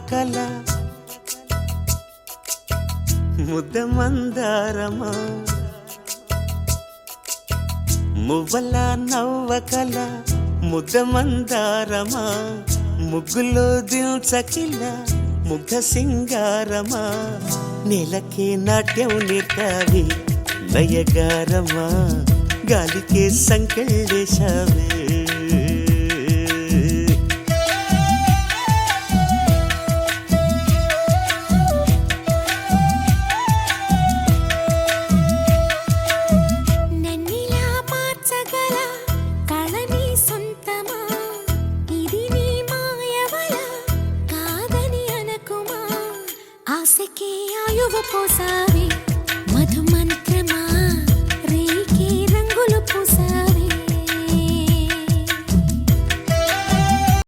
కల ముద్ద మందారమా మువ్వల నవ్వకల ముద్ద మందారమా ముగ్గులో దిల్చకిల ముగ్ధ సింగారమా నెలకే నాట్యం నేర్పావి నయగారమా గాలికే సంకెళ్ళేశావే ఆశకే ఆయువు పోసావి